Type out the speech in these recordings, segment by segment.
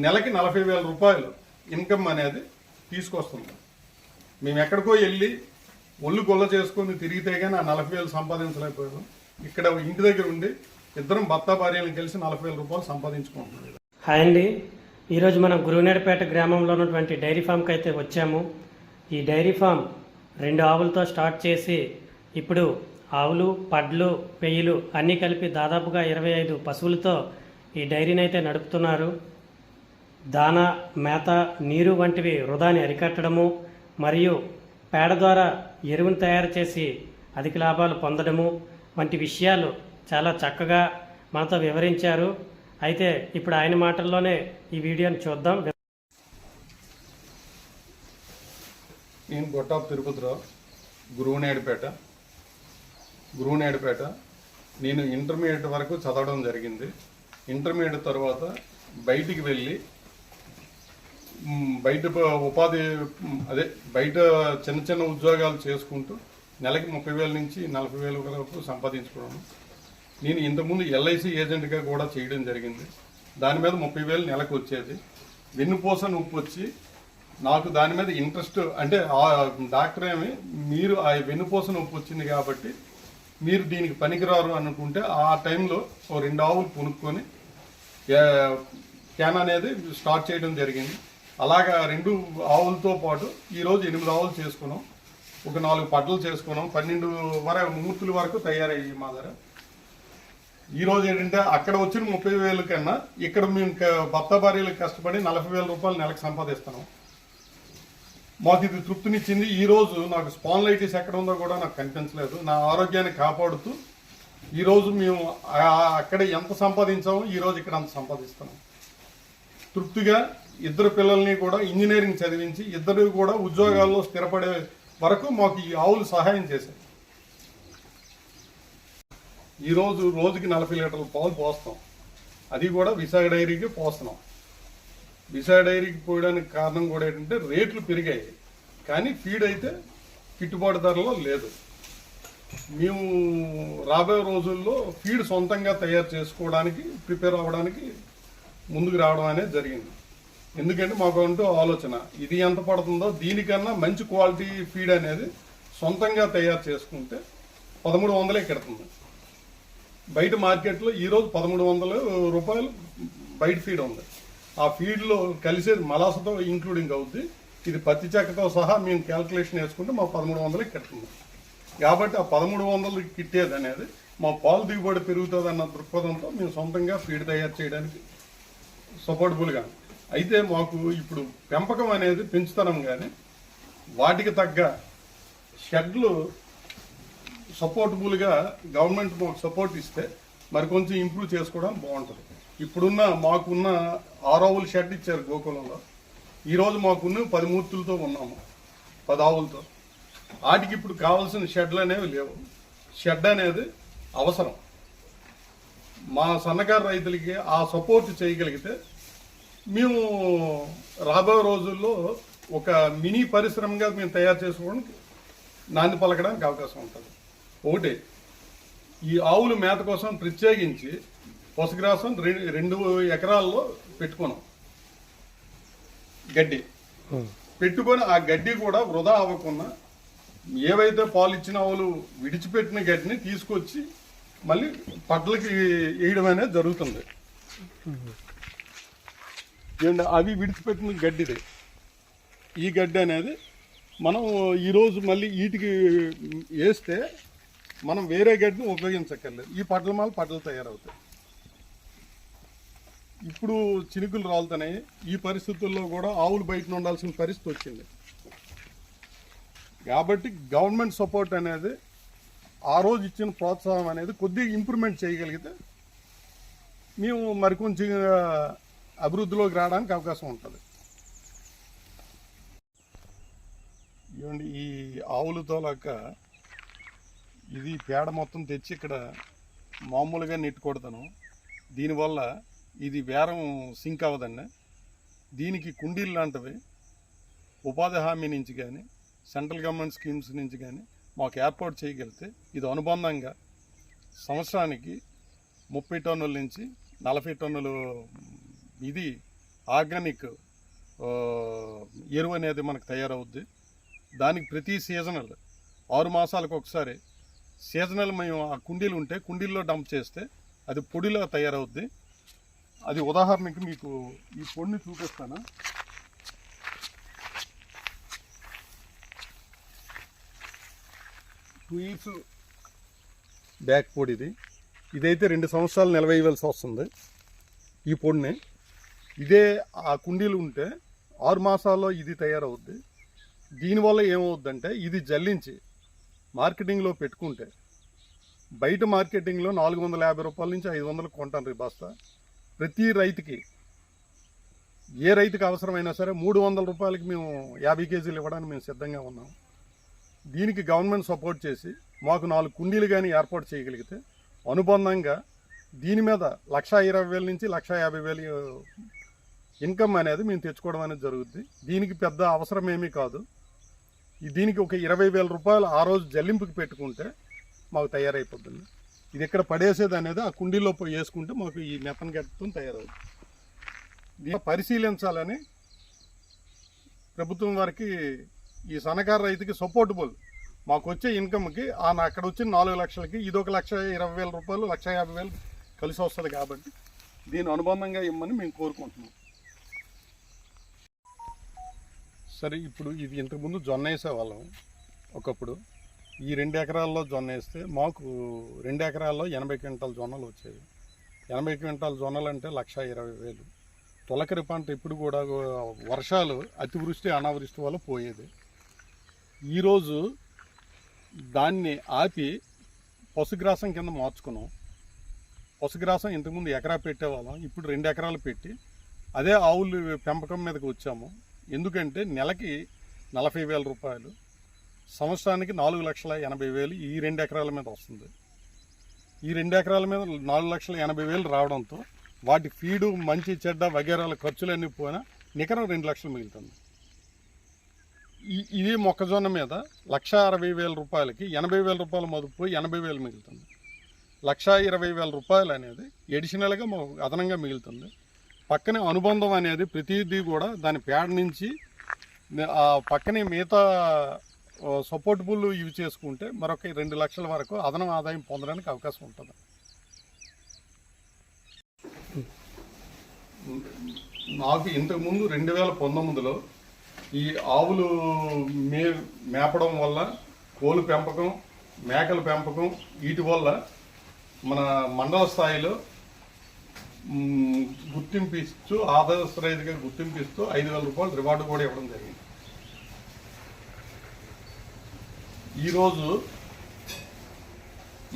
నెలకి 40,000 రూపాయలు ఇన్కమ్ అనేది తీసుకొస్తుంది. మేము ఎక్కడికో వెళ్ళి ఒళ్ళు గొల్ల చేసుకుని తిరిగితే కానీ ఆ 40,000 సంపాదించలేకపోయాం. ఇక్కడ ఇంటి దగ్గర ఉండి ఇద్దరం భర్త భార్యలను కలిసి 40,000 రూపాయలు సంపాదించుకుంటున్నాం. హాయ్ అండి, ఈరోజు మనం గురువునేడిపేట గ్రామంలో ఉన్నటువంటి డైరీ ఫామ్కి అయితే వచ్చాము. ఈ డైరీ ఫామ్ 2 ఆవులతో స్టార్ట్ చేసి ఇప్పుడు ఆవులు, పడ్లు, పెయ్యలు అన్నీ కలిపి దాదాపుగా 25 పశువులతో ఈ డైరీని అయితే నడుపుతున్నారు. దానా, మేత, నీరు వంటివి వృధాని అరికట్టడము మరియు పేడ ద్వారా ఎరువును తయారు చేసి అధిక లాభాలు పొందడము వంటి విషయాలు చాలా చక్కగా మనతో వివరించారు. అయితే ఇప్పుడు ఆయన మాటల్లోనే ఈ వీడియోని చూద్దాం. నేను గొట్టాపు తిరుపతిరావు, గురువునేడిపేట. నేను ఇంటర్మీడియట్ వరకు చదవడం జరిగింది. ఇంటర్మీడియట్ తర్వాత బయటికి వెళ్ళి బయట బయట చిన్న చిన్న ఉద్యోగాలు చేసుకుంటూ నెలకి 30,000 నుంచి 40,000 వరకు సంపాదించుకున్నాను. నేను ఇంతకుముందు LIC ఏజెంట్గా కూడా చేయడం జరిగింది. దాని మీద 30,000 నెలకు వచ్చేది. వెన్నుపూస నొప్పి వచ్చి నాకు దాని మీద ఇంట్రెస్ట్, అంటే డాక్టర్ ఏమి మీరు ఆ వెన్నుపూస నొప్పి వచ్చింది కాబట్టి మీరు దీనికి పనికిరారు అనుకుంటే ఆ టైంలో 2 ఆవులు కొనుక్కొని క్యాన్ అనేది స్టార్ట్ చేయడం జరిగింది. అలాగా 2 ఆవులతో పాటు ఈరోజు 8 ఆవులు చేసుకున్నాం. ఒక 4 పడ్డలు చేసుకున్నాం. 12 మూర్తుల వరకు తయారయ్యి మా దగ్గర. ఈరోజు ఏంటంటే అక్కడ వచ్చిన 30,000 కన్నా ఇక్కడ మేము భర్త భార్యలకు కష్టపడి 40,000 రూపాయలు నెలకు సంపాదిస్తున్నాం. మాకు ఇది తృప్తినిచ్చింది. ఈరోజు నాకు స్పాన్లైటిస్ ఎక్కడ ఉందో కూడా నాకు కనిపించలేదు. నా ఆరోగ్యాన్ని కాపాడుతూ ఈరోజు మేము అక్కడ ఎంత సంపాదించామో ఈరోజు ఇక్కడ అంత సంపాదిస్తున్నాం. తృప్తిగా 2 పిల్లల్ని కూడా ఇంజనీరింగ్ చదివించి 2 కూడా ఉద్యోగాల్లో స్థిరపడే వరకు మాకు ఈ ఆవులు సహాయం చేశాయి. ఈరోజు రోజుకి 40 లీటర్ల పాలు పోస్తాం. అది కూడా విశాఖ డైరీకి పోస్తున్నాం. విశాఖ డైరీకి పోయడానికి కారణం కూడా ఏంటంటే రేట్లు పెరిగాయి, కానీ ఫీడ్ అయితే గిట్టుబాటు ధరలో లేదు. మేము రాబోయే రోజుల్లో ఫీడ్ సొంతంగా తయారు చేసుకోవడానికి ప్రిపేర్ అవ్వడానికి ముందుకు రావడం అనేది జరిగింది. ఎందుకంటే మాకు అంటూ ఆలోచన, ఇది ఎంత పడుతుందో దీనికన్నా మంచి క్వాలిటీ ఫీడ్ అనేది సొంతంగా తయారు చేసుకుంటే 1300 కెడుతుంది. బయట మార్కెట్లో ఈరోజు 1300 రూపాయలు బయట ఫీడ్ ఉంది. ఆ ఫీడ్లో కలిసేది మలాసతో ఇంక్లూడింగ్ అవుద్ది. ఇది పత్తి చెక్కతో సహా మేము క్యాల్కులేషన్ వేసుకుంటే మా 1300 కెడుతుంది. కాబట్టి ఆ 1300 కిట్టేది అనేది మా పాలు దిగుబడి పెరుగుతుంది అన్న దృక్పథంతో మేము సొంతంగా ఫీడ్ తయారు చేయడానికి సపోర్టబుల్గా. అయితే మాకు ఇప్పుడు పెంపకం అనేది పెంచుతున్నాం, కానీ వాటికి తగ్గ షెడ్లు సపోర్టబుల్గా గవర్నమెంట్ మాకు సపోర్ట్ ఇస్తే మరి కొంచెం ఇంప్రూవ్ చేసుకోవడం బాగుంటుంది. ఇప్పుడున్న మాకున్న 6 ఆవుల షెడ్ ఇచ్చారు గోకులంలో. ఈరోజు మాకున్న 10 మూర్తులతో ఉన్నాము, 10 ఆవులతో. వాటికి ఇప్పుడు కావాల్సిన షెడ్లు అనేవి లేవు. షెడ్ అనేది అవసరం. మా సన్నకారు రైతులకి ఆ సపోర్ట్ చేయగలిగితే మేము రాబోయే రోజుల్లో ఒక మినీ పరిశ్రమగా మేము తయారు చేసుకోవడానికి నాంది పలకడానికి అవకాశం ఉంటుంది. ఒకటి, ఈ ఆవుల మేత కోసం ప్రత్యేకించి పశుగ్రాసం 2 ఎకరాల్లో పెట్టుకున్నాం. గడ్డి పెట్టుకొని ఆ గడ్డి కూడా వృధా అవ్వకుండా ఏవైతే పాలు ఇచ్చిన ఆవులు విడిచిపెట్టిన గడ్డిని తీసుకొచ్చి మళ్ళీ పడ్లకి వేయడం అనేది జరుగుతుంది. అవి విడిచిపెట్టిన గడ్డిది. ఈ గడ్డి అనేది మనం ఈరోజు మళ్ళీ వీటికి వేస్తే మనం వేరే గడ్డిని ఉపయోగించక్కర్లేదు. ఈ పడ్డలు తయారవుతాయి. ఇప్పుడు చినుకులు రాలుతున్నాయి. ఈ పరిస్థితుల్లో కూడా ఆవులు బయట ఉండాల్సిన పరిస్థితి వచ్చింది. కాబట్టి గవర్నమెంట్ సపోర్ట్ అనేది ఆ రోజు ఇచ్చిన ప్రోత్సాహం అనేది కొద్దిగా ఇంప్రూవ్మెంట్ చేయగలిగితే మేము మరికొంచెం అభివృద్ధిలోకి రావడానికి అవకాశం ఉంటుంది. ఇవ్వండి, ఈ ఆవులతో లాక ఇది పేడ మొత్తం తెచ్చి ఇక్కడ మామూలుగా నెట్టుకొడతాను. దీనివల్ల ఇది వేరం సింక్ అవ్వదండి. దీనికి కుండీలు లాంటివి ఉపాధి హామీ నుంచి కానీ సెంట్రల్ గవర్నమెంట్ స్కీమ్స్ నుంచి కానీ మాకు ఏర్పాటు చేయగలిగితే ఇది అనుబంధంగా సంవత్సరానికి 30 టన్నుల నుంచి 40 టన్నులు ఇది ఆర్గానిక్ ఎరువు అనేది మనకు తయారవుద్ది. దానికి ప్రతి సీజనల్ 6 మాసాలకు ఒకసారి సీజనల్ మేము ఆ కుండీలు ఉంటే కుండీల్లో డంప్ చేస్తే అది పొడిలా తయారవుద్ది. అది ఉదాహరణకి మీకు ఈ పొడిని చూపిస్తాను. టూ ఇయర్స్ బ్యాక్ పొడి ఇదైతే 2 సంవత్సరాలు నిల్వ వేయవలసి వస్తుంది. ఈ పొడిని ఇదే ఆ కుండీలు ఉంటే 6 మాసాల్లో ఇది తయారవుద్ది. దీనివల్ల ఏమవుద్దంటే ఇది జల్లించి మార్కెటింగ్లో పెట్టుకుంటే బయట మార్కెటింగ్లో 450 రూపాయల నుంచి 500 కొంటాను ఈ బస్తా. ప్రతి రైతుకి ఏ రైతుకి అవసరమైనా సరే 300 రూపాయలకి మేము 50 కేజీలు ఇవ్వడానికి మేము సిద్ధంగా ఉన్నాం. దీనికి గవర్నమెంట్ సపోర్ట్ చేసి మాకు 4 కుండీలు కానీ ఏర్పాటు చేయగలిగితే అనుబంధంగా దీని మీద 1,20,000 నుంచి 1,50,000 ఇన్కమ్ అనేది మేము తెచ్చుకోవడం అనేది జరుగుద్ది. దీనికి పెద్ద అవసరం ఏమీ కాదు. దీనికి ఒక 20,000 రూపాయలు ఆ రోజు జల్లింపుకి పెట్టుకుంటే మాకు తయారైపోతుంది. ఇది ఇక్కడ పడేసేది అనేది ఆ కుండీలో పోయి వేసుకుంటే మాకు ఈ మెత్తన గట్టుతో తయారవుతుంది. దీన్ని పరిశీలించాలని ప్రభుత్వం వారికి ఈ సన్నకారు రైతుకి సపోర్టబుల్ మాకు వచ్చే ఇన్కమ్కి అక్కడ వచ్చిన 4 లక్షలకి ఇది ఒక 1,20,000 రూపాయలు 1,50,000 కలిసి వస్తుంది. కాబట్టి దీని అనుబంధంగా ఇమ్మని మేము కోరుకుంటున్నాం. సరే, ఇప్పుడు ఇది ఇంతకుముందు జొన్న వేసేవాళ్ళం. ఒకప్పుడు ఈ 2 ఎకరాల్లో జొన్న వేస్తే మాకు 2 ఎకరాల్లో 80 క్వింటాల జొన్నలు వచ్చేవి. 80 క్వింటాల జొన్నలు అంటే 1,20,000. తొలకరి పంట ఇప్పుడు కూడా వర్షాలు అతివృష్టి అనావృష్టి వల్ల పోయేది. ఈరోజు దాన్ని ఆపి పశుగ్రాసం కింద మార్చుకున్నాం. పశుగ్రాసం ఇంతకుముందు ఎకరా పెట్టేవాళ్ళం, ఇప్పుడు 2 ఎకరాలు పెట్టి అదే ఆవులు పెంపకం మీదకి వచ్చాము. ఎందుకంటే నెలకి 40,000 రూపాయలు, సంవత్సరానికి 4,80,000 ఈ 2 ఎకరాల మీద వస్తుంది. ఈ 2 ఎకరాల మీద 4,80,000 రావడంతో వాటి ఫీడు మంచి చెడ్డ వగేరాల ఖర్చులన్నీ పోయినా నికరం 2 లక్షలు మిగులుతుంది. ఇది మొక్కజొన్న మీద 1,60,000 రూపాయలకి 80,000 రూపాయలు మొదలు పోయి 80,000 మిగులుతుంది. 1,20,000 రూపాయలు అనేది ఎడిషనల్గా మాకు అదనంగా మిగులుతుంది. పక్కనే అనుబంధం అనేది ప్రతిదీ కూడా దాని పేడ నుంచి ఆ పక్కనే మిగతా సపోర్టబుల్ ఇవి చేసుకుంటే మరొక 2 లక్షల వరకు అదనం ఆదాయం పొందడానికి అవకాశం ఉంటుంది. నాకు ఇంతకుముందు 2019లో ఈ ఆవులు మేపడం వల్ల, కోళ్ళు పెంపకం, మేకల పెంపకం, వీటి వల్ల మన మండల స్థాయిలో గుర్తింపు ఇస్తూ ఆదర్శ రైతుగా గుర్తింపు ఇస్తూ 5,000 రూపాయలు రివార్డు కూడా ఇవ్వడం జరిగింది. ఈరోజు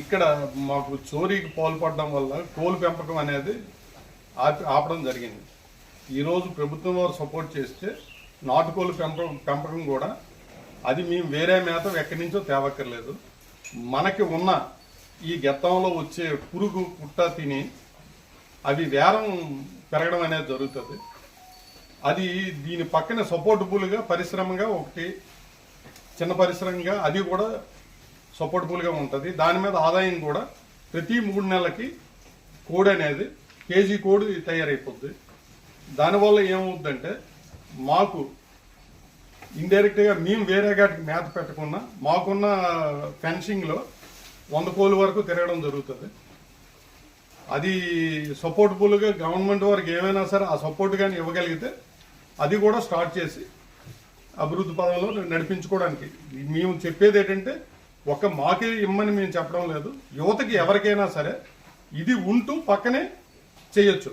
ఇక్కడ మాకు చోరీకి పాల్పడడం వల్ల కోళ్ళు పెంపకం అనేది ఆపడం జరిగింది. ఈరోజు ప్రభుత్వం వారు సపోర్ట్ చేస్తే నాటుకోళ్ళు పెంపకం కూడా అది మేము వేరే మేత ఎక్కడి నుంచో తేవక్కర్లేదు. మనకి ఉన్న ఈ గెత్తంలో వచ్చే పురుగు పుట్ట తిని అవి వేరం పెరగడం అనేది జరుగుతుంది. అది దీని పక్కన సపోర్టబుల్గా పరిశ్రమగా ఒకటి చిన్న పరిశ్రమగా అది కూడా సపోర్టబుల్గా ఉంటుంది. దాని మీద ఆదాయం కూడా ప్రతి 3 నెలలకి కోడి అనేది కేజీ కోడి తయారైపోద్ది. దానివల్ల ఏమవుద్దంటే మాకు ఇండైరెక్ట్గా మేము వేరే గాటికి మేత పెట్టకుండా మాకున్న ఫెన్సింగ్లో 100 కోళ్ళ వరకు తిరగడం జరుగుతుంది. అది సపోర్టబుల్గా గవర్నమెంట్ వారికి ఏమైనా సరే ఆ సపోర్ట్ కానీ ఇవ్వగలిగితే అది కూడా స్టార్ట్ చేసి అభివృద్ధి పదంలో నడిపించుకోవడానికి మేము చెప్పేది ఏంటంటే ఒక మాకే ఇమ్మని మేము చెప్పడం లేదు. యువతకి ఎవరికైనా సరే ఇది ఉంటూ పక్కనే చేయొచ్చు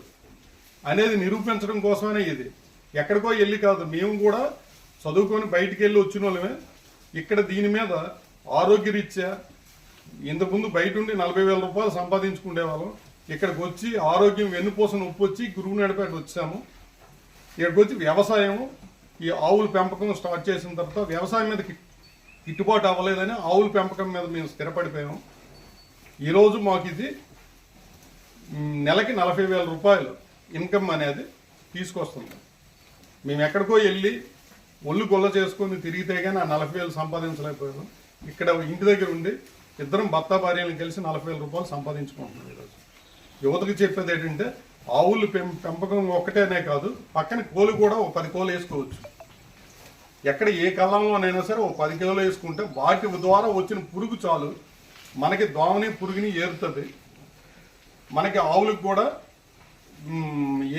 అనేది నిరూపించడం కోసమే. ఇది ఎక్కడికో వెళ్ళి కాదు, మేము కూడా చదువుకొని బయటికి వెళ్ళి వచ్చిన వాళ్ళమే. ఇక్కడ దీని మీద ఆరోగ్యరీత్యా ఇంతకుముందు బయట ఉండి 40,000 రూపాయలు సంపాదించుకునే వాళ్ళం. ఇక్కడికి వచ్చి ఆరోగ్యం వెన్నుపూస నొప్పి వచ్చి గురువునడిపేట వచ్చాము. ఇక్కడికి వచ్చి వ్యవసాయం ఈ ఆవుల పెంపకం స్టార్ట్ చేసిన తర్వాత వ్యవసాయం మీద గిట్టుబాటు అవ్వలేదని ఆవుల పెంపకం మీద మేము స్థిరపడిపోయాము. ఈరోజు మాకు ఇది నెలకి 40,000 రూపాయలు ఇన్కమ్ అనేది తీసుకొస్తుంది. మేము ఎక్కడికో వెళ్ళి ఒళ్ళు గొల్ల చేసుకొని తిరిగితే కానీ ఆ 40,000 సంపాదించలేకపోయాము. ఇక్కడ ఇంటి దగ్గర ఉండి ఇద్దరం భర్త భార్యలను కలిసి 40,000 రూపాయలు సంపాదించుకుంటున్నాం. ఈరోజు యువతకు చెప్పేది ఏంటంటే ఆవులు పెంపకం ఒక్కటేనే కాదు, పక్కన కోళ్ళు కూడా ఓ 10 కోళ్ళు వేసుకోవచ్చు. ఎక్కడ ఏ కాలంలోనైనా సరే ఓ 10 కిలోలు వేసుకుంటే వాటి ద్వారా వచ్చిన పురుగు చాలు మనకి దోమని పురుగుని ఏరుతుంది. మనకి ఆవులకు కూడా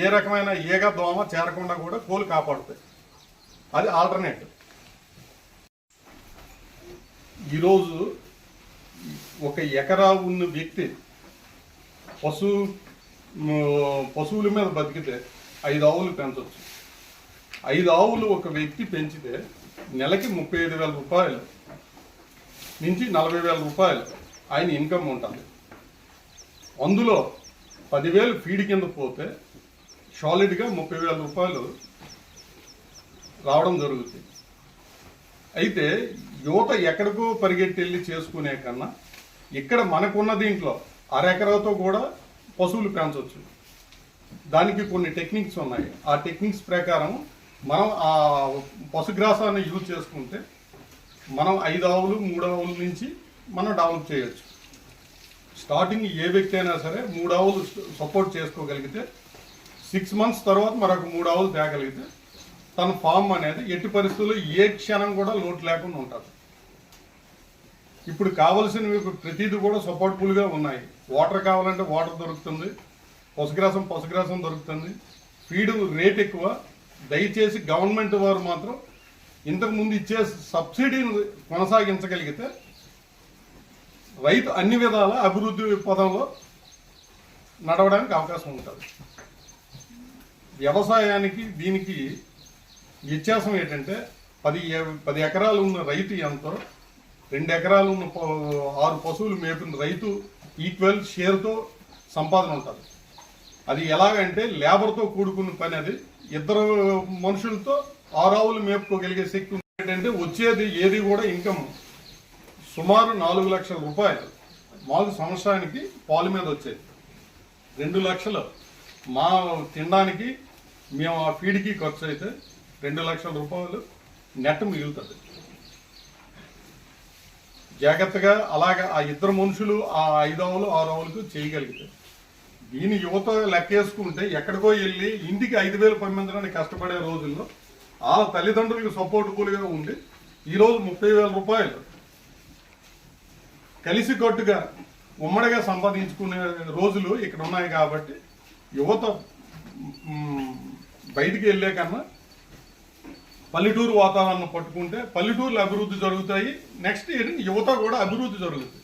ఏ రకమైన ఏగ దోమ చేరకుండా కూడా కోళ్ళు కాపాడుతాయి. అది ఆల్టర్నేటివ్. ఈరోజు ఒక ఎకరా ఉన్న వ్యక్తి పశువుల మీద బతికితే 5 ఆవులు పెంచవచ్చు. 5 ఆవులు ఒక వ్యక్తి పెంచితే నెలకి 35,000 రూపాయలు నుంచి 40,000 రూపాయలు ఆయన ఇన్కమ్ ఉంటుంది. అందులో 10,000 ఫీడ్ కింద పోతే సాలిడ్గా 30,000 రూపాయలు రావడం జరుగుతుంది. అయితే యువత ఎక్కడికో పరిగెట్టి వెళ్ళి చేసుకునే కన్నా ఇక్కడ మనకున్న దీంట్లో అరెకరాతో కూడా పశువులు పెంచవచ్చు. దానికి కొన్ని టెక్నిక్స్ ఉన్నాయి. ఆ టెక్నిక్స్ ప్రకారం మనం ఆ పశుగ్రాసాన్ని యూజ్ చేసుకుంటే మనం 5 ఆవులు 3 ఆవుల నుంచి మనం డెవలప్ చేయొచ్చు. స్టార్టింగ్ ఏ వ్యక్తి అయినా సరే 3 ఆవులు సపోర్ట్ చేసుకోగలిగితే 6 మంత్స్ తర్వాత మరొక 3 ఆవులు తేగలిగితే తన ఫామ్ అనేది ఎట్టి పరిస్థితుల్లో ఏ క్షణం కూడా లోటు లేకుండా ఉంటుంది. ఇప్పుడు కావలసినవి ప్రతిదీ కూడా సపోర్ట్ఫుల్గా ఉన్నాయి. వాటర్ కావాలంటే వాటర్ దొరుకుతుంది, పశుగ్రాసం దొరుకుతుంది, ఫీడ్ రేట్ ఎక్కువ. దయచేసి గవర్నమెంట్ వారు మాత్రం ఇంతకుముందు ఇచ్చే సబ్సిడీని కొనసాగించగలిగితే రైతు అన్ని విధాల అభివృద్ధి పదంలో నడవడానికి అవకాశం ఉంటుంది. వ్యవసాయానికి దీనికి వ్యత్యాసం ఏంటంటే 10 ఎకరాలు ఉన్న రైతు ఎంతో 2 ఎకరాలు ఉన్న 6 పశువులు మేపిన రైతు ఈక్వల్ షేర్తో సంపాదన ఉంటుంది. అది ఎలాగంటే లేబర్తో కూడుకున్న పని. అది 2 మనుషులతో 6 ఆవులు మేపుకోగలిగే శక్తి ఉంది. ఏంటంటే వచ్చేది ఏది కూడా ఇన్కమ్ సుమారు 4 లక్షల రూపాయలు మాకు సంవత్సరానికి పాలు మీద వచ్చేది. 2 లక్షలు మా తినడానికి మేము ఆ ఫీడ్కి ఖర్చు అయితే 2 లక్షల రూపాయలు నెట్ మిగులుతుంది. జాగ్రత్తగా అలాగా ఆ 2 మనుషులు ఆ 5 ఆవులు 6 ఆవులకు చేయగలిగితే దీని యువత లెక్కేసుకుంటే ఎక్కడికో వెళ్ళి ఇంటికి 5,000 పంపించడానికి కష్టపడే రోజుల్లో ఆ తల్లిదండ్రులకు సపోర్ట్ఫుల్గా ఉండి ఈరోజు 30,000 రూపాయలు కలిసికట్టుగా ఉమ్మడిగా సంపాదించుకునే రోజులు ఇక్కడ ఉన్నాయి. కాబట్టి యువత బయటికి వెళ్ళే కన్నా పల్లెటూరు వాతావరణం పట్టుకుంటే పల్లెటూరులో అభివృద్ధి జరుగుతాయి. నెక్స్ట్ యువత కూడా అభివృద్ధి జరుగుతుంది.